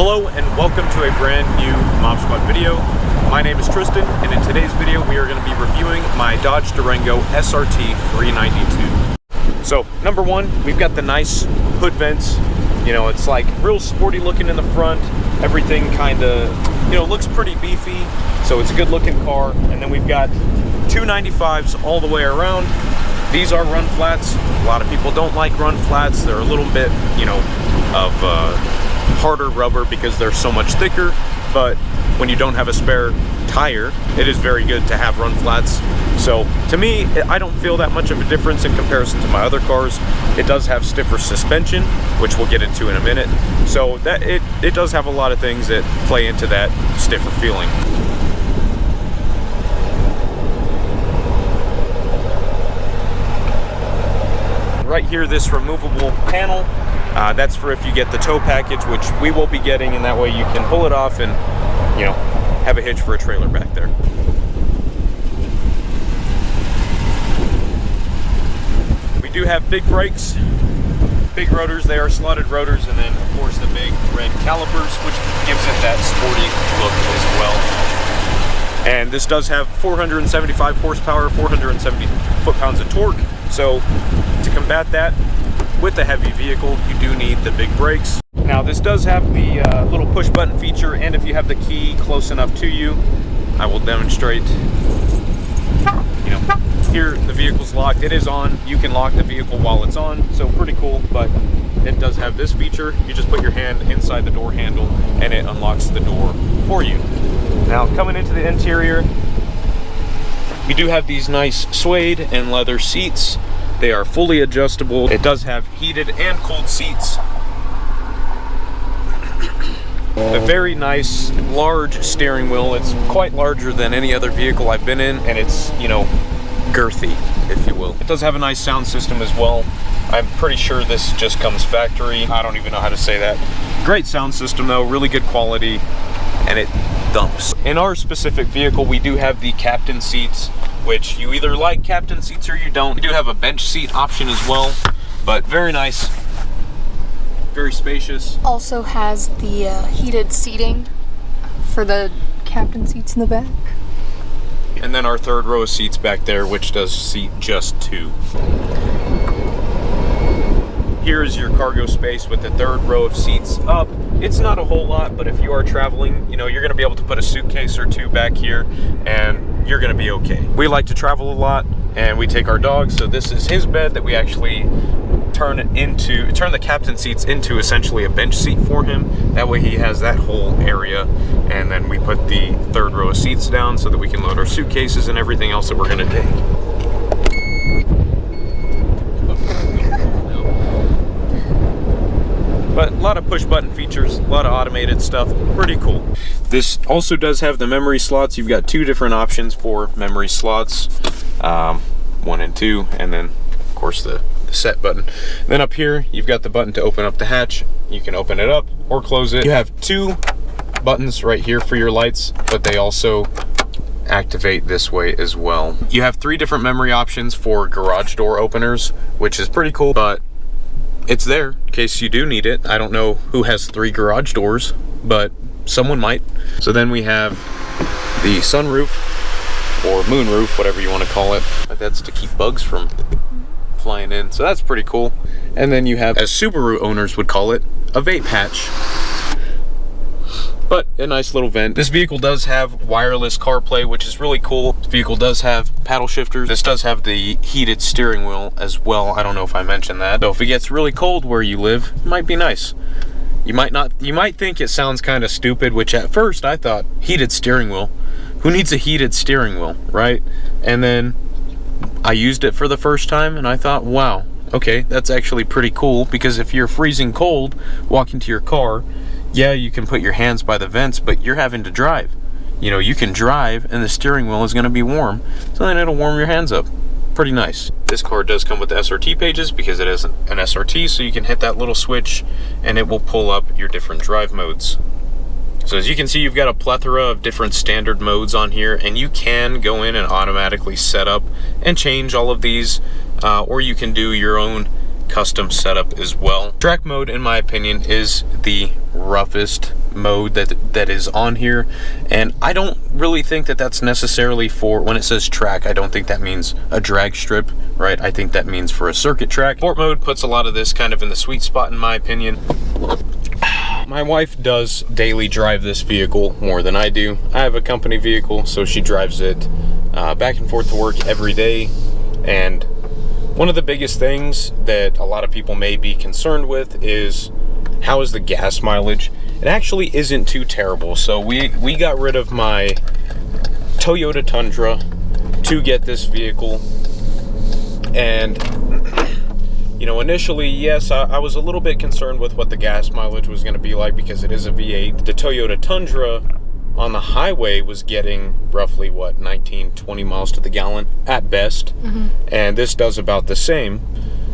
Hello and welcome to a brand new MobSquad video. My name is Tristan, and in today's video we are going to be reviewing my Dodge Durango SRT 392. So number one, we've got the nice hood vents. You know, it's like real sporty looking in the front. Everything kind of, you know, looks pretty beefy. So it's a good looking car. And then we've got 295s all the way around. These are run flats. A lot of people don't like run flats. They're a little bit, you know, of harder rubber because they're so much thicker. But when you don't have a spare tire, it is very good to have run flats. So to me, I don't feel that much of a difference in comparison to my other cars. It does have stiffer suspension, which we'll get into in a minute. So that it does have a lot of things that play into that stiffer feeling. Right here, this removable panel, that's for if you get the tow package, which we will be getting, and that way you can pull it off and, you know, have a hitch for a trailer back there. We do have big brakes, big rotors. They are slotted rotors, and then of course the big red calipers, which gives it that sporty look as well. And this does have 475 horsepower, 470 foot-pounds of torque. So to combat that with a heavy vehicle, you do need the big brakes. Now this does have the little push button feature, and if you have the key close enough to you, I will demonstrate. You know, here the vehicle's locked. It is on. You can lock the vehicle while it's on, so pretty cool. But it does have this feature. You just put your hand inside the door handle and it unlocks the door for you. Now coming into the interior, we do have these nice suede and leather seats. They are fully adjustable. It does have heated and cooled seats. A very nice large steering wheel. It's quite larger than any other vehicle I've been in, and it's, you know, girthy, if you will. It does have a nice sound system as well. I'm pretty sure this just comes factory. I don't even know how to say that. Great sound system though, really good quality, and it dumps. In our specific vehicle, we do have the captain seats, which you either like captain seats or you don't. We do have a bench seat option as well, but very nice, very spacious. Also has the heated seating for the captain seats in the back. And then our third row of seats back there, which does seat just two. Here is your cargo space with the third row of seats up. It's not a whole lot, but if you are traveling, you know, you're gonna be able to put a suitcase or two back here and you're gonna be okay. We like to travel a lot and we take our dog, so this is his bed that we actually turn the captain seats into essentially a bench seat for him. That way he has that whole area, and then we put the third row of seats down so that we can load our suitcases and everything else that we're gonna take. But a lot of push button features, a lot of automated stuff, pretty cool. This also does have the memory slots. You've got two different options for memory slots, 1 and 2, and then of course the set button. Then up here, you've got the button to open up the hatch. You can open it up or close it. You have two buttons right here for your lights, but they also activate this way as well. You have 3 different memory options for garage door openers, which is pretty cool, but it's there in case you do need it. I don't know who has 3 garage doors, but someone might. So then we have the sunroof or moonroof, whatever you want to call it. That's to keep bugs from flying in, so that's pretty cool. And then you have, as Subaru owners would call it, a vape hatch, but a nice little vent. This vehicle does have wireless CarPlay, which is really cool. This vehicle does have paddle shifters. This does have the heated steering wheel as well. I don't know if I mentioned that. So if it gets really cold where you live, it might be nice. You might think it sounds kind of stupid, which at first I thought, heated steering wheel, who needs a heated steering wheel, right? And then I used it for the first time and I thought, wow, okay, that's actually pretty cool, because if you're freezing cold walking to your car, yeah, you can put your hands by the vents, but you're having to drive. You know, you can drive and the steering wheel is going to be warm, so then it'll warm your hands up. Pretty nice. This car does come with the SRT pages because it is an SRT, so you can hit that little switch and it will pull up your different drive modes. So as you can see, you've got a plethora of different standard modes on here, and you can go in and automatically set up and change all of these, or you can do your own custom setup as well. Track mode, in my opinion, is the roughest mode that is on here, and I don't really think that that's necessarily for, when it says track, I don't think that means a drag strip, right? I think that means for a circuit track. Sport mode puts a lot of this kind of in the sweet spot, in my opinion. My wife does daily drive this vehicle more than I do. I have a company vehicle, so she drives it back and forth to work every day. And one of the biggest things that a lot of people may be concerned with is, how is the gas mileage? It actually isn't too terrible. So we got rid of my Toyota Tundra to get this vehicle. And you know, initially, yes, I was a little bit concerned with what the gas mileage was going to be like because it is a V8. The Toyota Tundra on the highway was getting roughly, what, 19, 20 miles to the gallon at best. And this does about the same,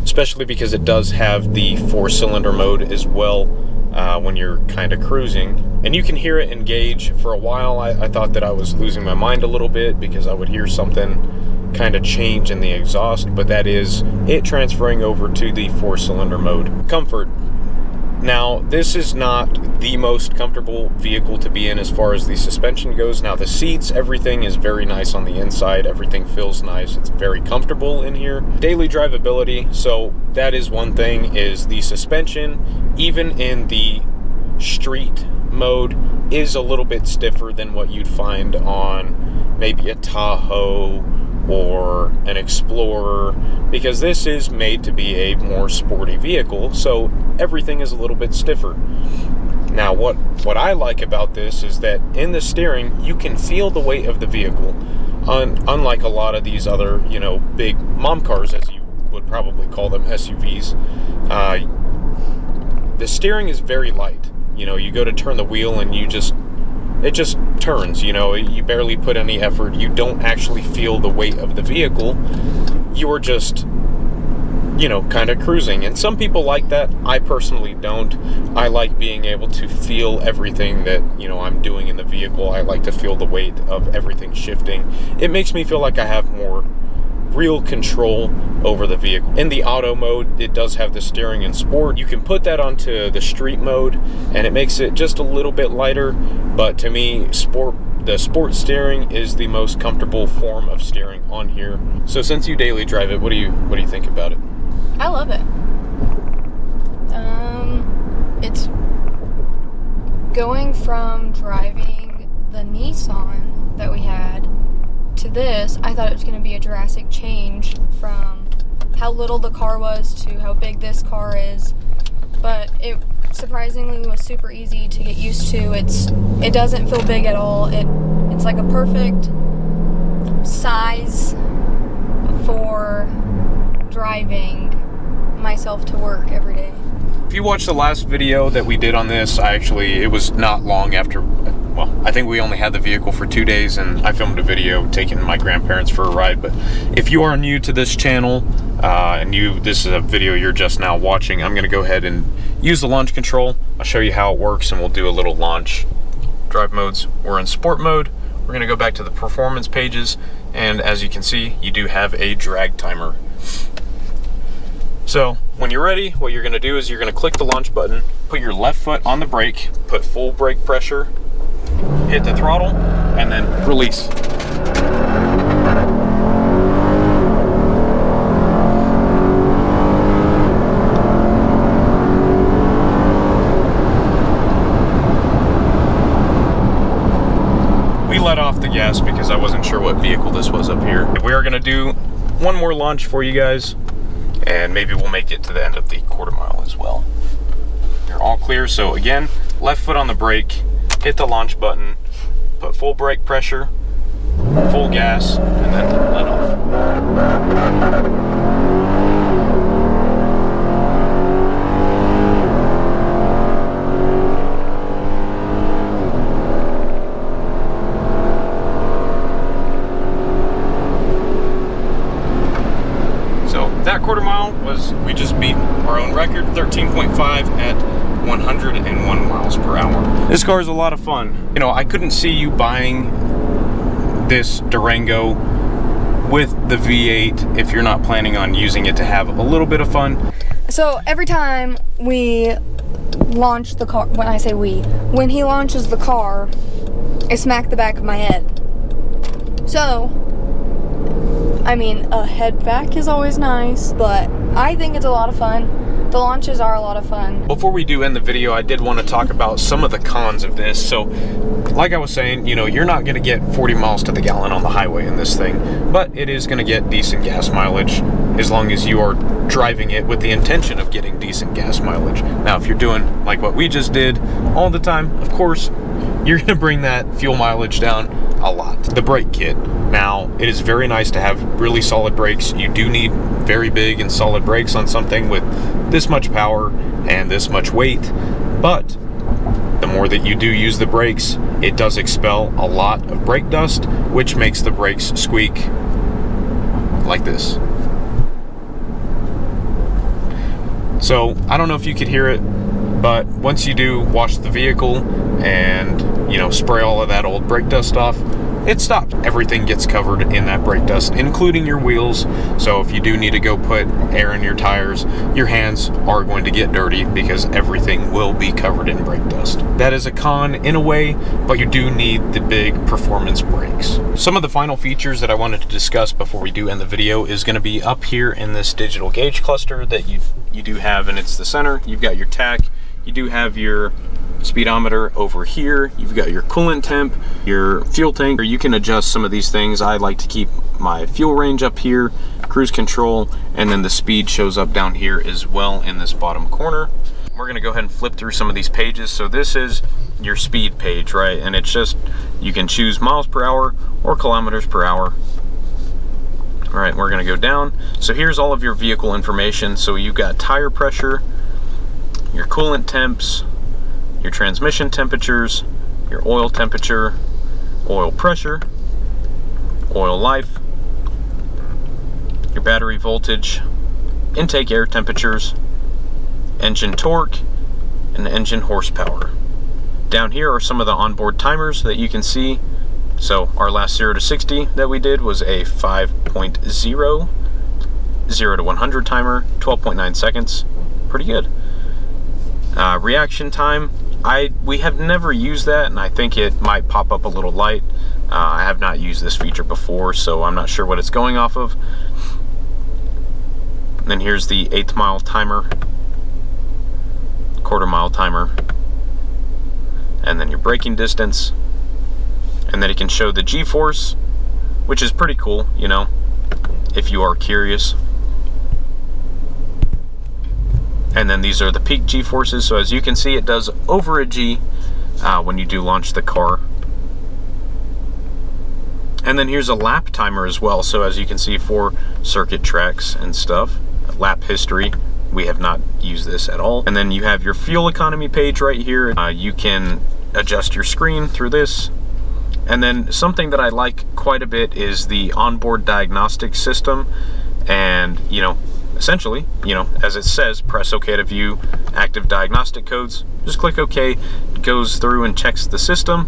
especially because it does have the 4-cylinder mode as well when you're kind of cruising. And you can hear it engage. For a while, I thought that I was losing my mind a little bit because I would hear something kind of change in the exhaust, but that is it transferring over to the 4-cylinder mode. Comfort. Now, this is not the most comfortable vehicle to be in as far as the suspension goes. Now, the seats, everything is very nice on the inside. Everything feels nice. It's very comfortable in here. Daily drivability. So that is one thing, is the suspension, even in the street mode, is a little bit stiffer than what you'd find on maybe a Tahoe or an Explorer, because this is made to be a more sporty vehicle, so everything is a little bit stiffer. Now, what I like about this is that in the steering, you can feel the weight of the vehicle, unlike a lot of these other, you know, big mom cars, as you would probably call them, SUVs. The steering is very light. You know, you go to turn the wheel and it just turns, you know, you barely put any effort. You don't actually feel the weight of the vehicle. You're just, you know, kind of cruising. And some people like that. I personally don't. I like being able to feel everything that, you know, I'm doing in the vehicle. I like to feel the weight of everything shifting. It makes me feel like I have more real control over the vehicle. In the auto mode, it does have the steering in sport. You can put that onto the street mode and it makes it just a little bit lighter, but to me, the sport steering is the most comfortable form of steering on here. So since you daily drive it, what do you think about it? I love it. It's going from driving the Nissan that we had to this. I thought it was going to be a drastic change from how little the car was to how big this car is, but it surprisingly was super easy to get used to. It doesn't feel big at all. It's like a perfect size for driving myself to work every day. If you watched the last video that we did on this, it was not long after, well, I think we only had the vehicle for 2 days, and I filmed a video taking my grandparents for a ride. But if you are new to this channel, this is a video you're just now watching, I'm gonna go ahead and use the launch control. I'll show you how it works, and we'll do a little launch. Drive modes, we're in sport mode. We're gonna go back to the performance pages, and as you can see, you do have a drag timer. So when you're ready, what you're gonna do is you're gonna click the launch button, put your left foot on the brake, put full brake pressure, hit the throttle, and then release. We let off the gas because I wasn't sure what vehicle this was up here. We are gonna do one more launch for you guys, and maybe we'll make it to the end of the quarter mile as well. You're all clear. So again, left foot on the brake, hit the launch button, put full brake pressure, full gas, and then let off. That quarter mile we just beat our own record, 13.5 at 101 miles per hour. This car is a lot of fun. You know, I couldn't see you buying this Durango with the V8 if you're not planning on using it to have a little bit of fun. So every time we launch the car, when I say we, when he launches the car, it smacked the back of my head. So, I mean, a head back is always nice, but I think it's a lot of fun. The launches are a lot of fun. Before we do end the video, I did want to talk about some of the cons of this. So, like I was saying, you know, you're not going to get 40 miles to the gallon on the highway in this thing, but it is going to get decent gas mileage as long as you are driving it with the intention of getting decent gas mileage. Now, if you're doing like what we just did all the time, of course, you're going to bring that fuel mileage down a lot. The brake kit. Now, it is very nice to have really solid brakes. You do need very big and solid brakes on something with this much power and this much weight, but the more that you do use the brakes, it does expel a lot of brake dust, which makes the brakes squeak like this. So, I don't know if you could hear it, but once you do wash the vehicle and, you know, spray all of that old brake dust off, it stops. Everything gets covered in that brake dust, including your wheels. So if you do need to go put air in your tires, your hands are going to get dirty because everything will be covered in brake dust. That is a con in a way, but you do need the big performance brakes. Some of the final features that I wanted to discuss before we do end the video is going to be up here in this digital gauge cluster that you do have, and it's the center. You've got your tach, you do have your speedometer over here, you've got your coolant temp, your fuel tank. You can adjust some of these things. I like to keep my fuel range up here, cruise control, and then the speed shows up down here as well in this bottom corner. We're going to go ahead and flip through some of these pages. So this is your speed page, right? And it's just, you can choose miles per hour or kilometers per hour. All right, we're going to go down. So here's all of your vehicle information. So you've got tire pressure, your coolant temps, your transmission temperatures, your oil temperature, oil pressure, oil life, your battery voltage, intake air temperatures, engine torque, and engine horsepower. Down here are some of the onboard timers that you can see. So our last 0 to 60 that we did was a 5.0, 0 to 100 timer, 12.9 seconds. Pretty good. Reaction time, we have never used that, and I think it might pop up a little light. I have not used this feature before, so I'm not sure what it's going off of. And then here's the 1/8 mile timer, 1/4 mile timer, and then your braking distance. And then it can show the G-force, which is pretty cool, you know, if you are curious. And then these are the peak G-forces. So as you can see, it does over a G when you do launch the car. And then here's a lap timer as well. So as you can see, for circuit tracks and stuff, lap history, we have not used this at all. And then you have your fuel economy page right here. You can adjust your screen through this. And then something that I like quite a bit is the onboard diagnostic system. And, you know, essentially, you know, as it says, press OK to view active diagnostic codes. Just click OK. It goes through and checks the system.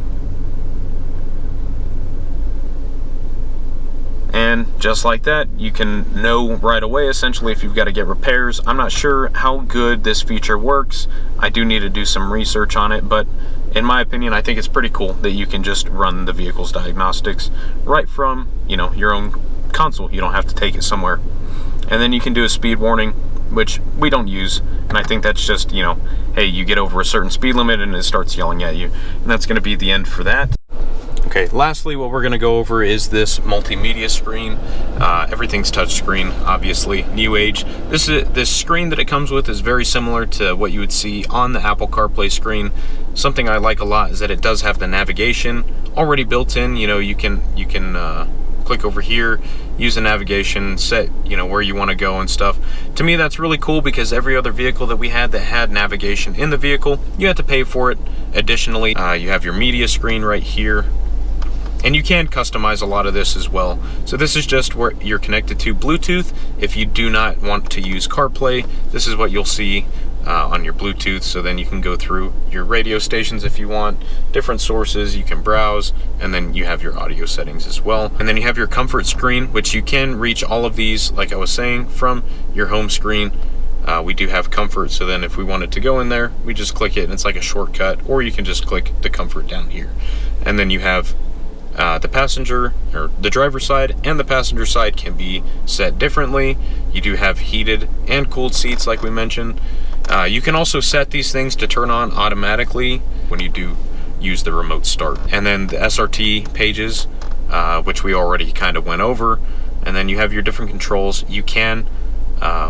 And just like that, you can know right away, essentially, if you've got to get repairs. I'm not sure how good this feature works. I do need to do some research on it, but in my opinion, I think it's pretty cool that you can just run the vehicle's diagnostics right from, you know, your own console. You don't have to take it somewhere. And then you can do a speed warning, which we don't use. And I think that's just, you know, hey, you get over a certain speed limit and it starts yelling at you. And that's going to be the end for that. Okay, lastly, what we're going to go over is this multimedia screen. Everything's touchscreen, obviously, new age. This screen that it comes with is very similar to what you would see on the Apple CarPlay screen. Something I like a lot is that it does have the navigation already built in. You know, you can click over here, use the navigation, set, you know, where you want to go and stuff. To me, that's really cool because every other vehicle that we had that had navigation in the vehicle, you had to pay for it additionally. You have your media screen right here. And you can customize a lot of this as well. So this is just where you're connected to Bluetooth. If you do not want to use CarPlay, this is what you'll see on your Bluetooth. So then you can go through your radio stations if you want, different sources, you can browse, and then you have your audio settings as well. And then you have your comfort screen, which you can reach all of these, like I was saying, from your home screen. We do have comfort, so then if we wanted to go in there, we just click it and it's like a shortcut, or you can just click the comfort down here. And then you have the passenger, or the driver's side and the passenger side can be set differently. You do have heated and cooled seats like we mentioned. You can also set these things to turn on automatically when you do use the remote start. And then the SRT pages, which we already kind of went over. And then you have your different controls. You can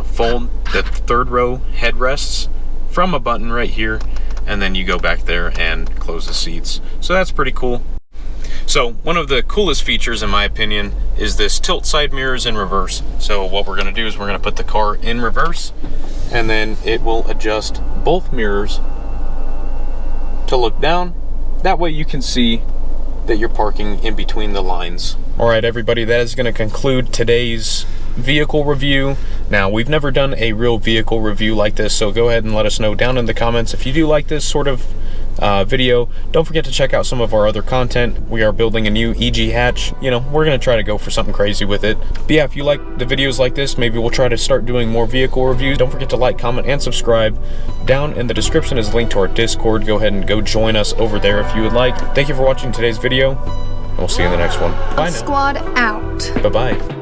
fold the third row headrests from a button right here, and then you go back there and close the seats. So that's pretty cool. So one of the coolest features, in my opinion, is this tilt side mirrors in reverse. So what we're gonna do is we're gonna put the car in reverse, and then it will adjust both mirrors to look down. That way you can see that you're parking in between the lines. All right, everybody, that is gonna conclude today's vehicle review. Now, we've never done a real vehicle review like this, so go ahead and let us know down in the comments if you do like this sort of video. Don't forget to check out some of our other content. We are building a new EG hatch. You know, we're gonna try to go for something crazy with it. But yeah, if you like the videos like this, maybe we'll try to start doing more vehicle reviews. Don't forget to like, comment, and subscribe. Down in the description is a link to our Discord. Go ahead and go join us over there if you would like. Thank you for watching today's video, and we'll see you in the next one. Bye now. Squad out. Bye-bye.